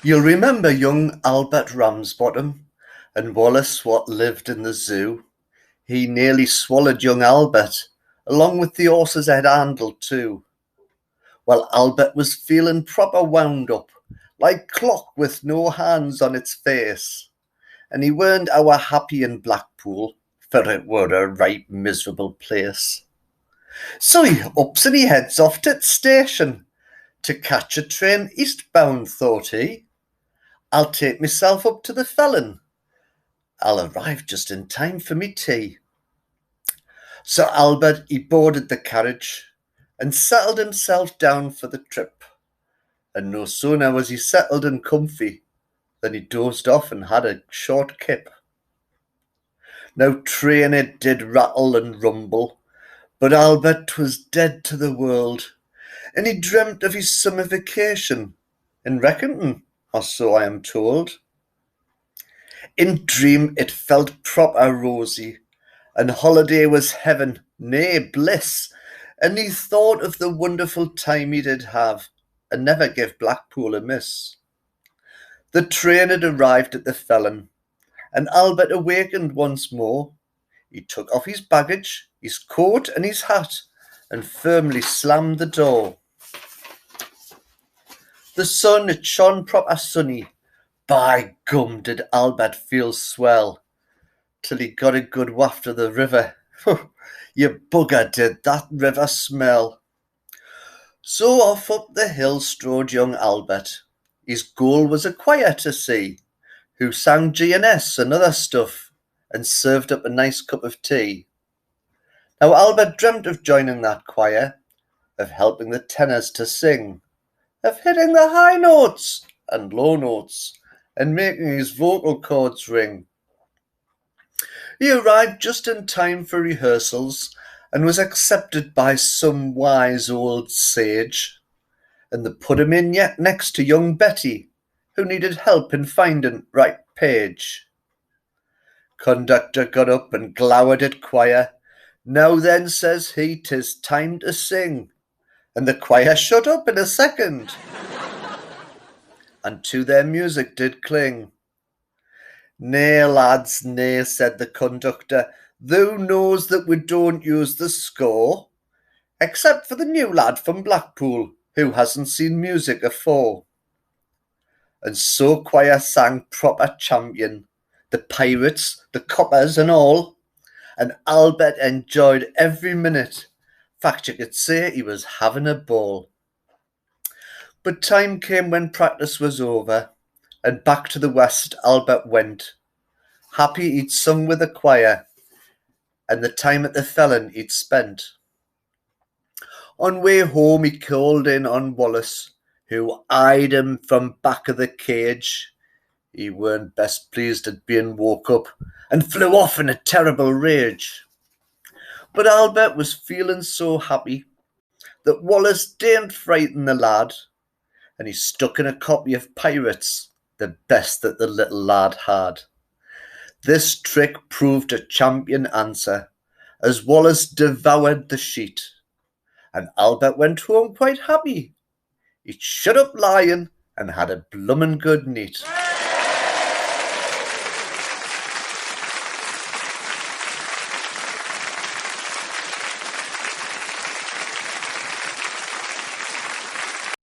You'll remember young Albert Ramsbottom and Wallace what lived in the zoo. He nearly swallowed young Albert, along with the horse's head handle too. Well, Albert was feeling proper wound up, like clock with no hands on its face. And he weren't our happy in Blackpool, for it were a right miserable place. So he ups and he heads off to the station to catch a train eastbound, thought he. I'll take myself up to the Felon. I'll arrive just in time for me tea. So Albert, he boarded the carriage and settled himself down for the trip. And no sooner was he settled and comfy than he dozed off and had a short kip. Now train it did rattle and rumble, but Albert was dead to the world, and he dreamt of his summer vacation in Reckonton, or so I am told. In dream it felt proper rosy, and holiday was heaven, nay bliss, and he thought of the wonderful time he did have, and never gave Blackpool a miss. The train had arrived at the Felon, and Albert awakened once more. He took off his baggage, his coat and his hat, and firmly slammed the door. The sun it shone proper sunny. By gum, did Albert feel swell, till he got a good waft of the river. You bugger, did that river smell. So off up the hill strode young Albert. His goal was a choir to see, who sang G&S and other stuff, and served up a nice cup of tea. Now Albert dreamt of joining that choir, of helping the tenors to sing, of hitting the high notes and low notes, and making his vocal cords ring. He arrived just in time for rehearsals and was accepted by some wise old sage, and they put him in yet next to young Betty, who needed help in finding right page. Conductor got up and glowered at choir. Now then, says he, 'tis time to sing. And the choir shut up in a second, and to their music did cling. Nay, lads, nay, said the conductor, thou knows that we don't use the score, except for the new lad from Blackpool, who hasn't seen music afore. And so choir sang proper champion, the pirates, the coppers and all, and Albert enjoyed every minute. Fact, you could say he was having a ball. But time came when practice was over, and back to the west Albert went, happy he'd sung with the choir, and the time at the Felon he'd spent. On way home he called in on Wallace, who eyed him from back of the cage. He weren't best pleased at being woke up, and flew off in a terrible rage. But Albert was feeling so happy that Wallace daren't frighten the lad, and he stuck in a copy of Pirates, the best that the little lad had. This trick proved a champion answer, as Wallace devoured the sheet, and Albert went home quite happy. He'd shut up lying and had a bloomin' good neat.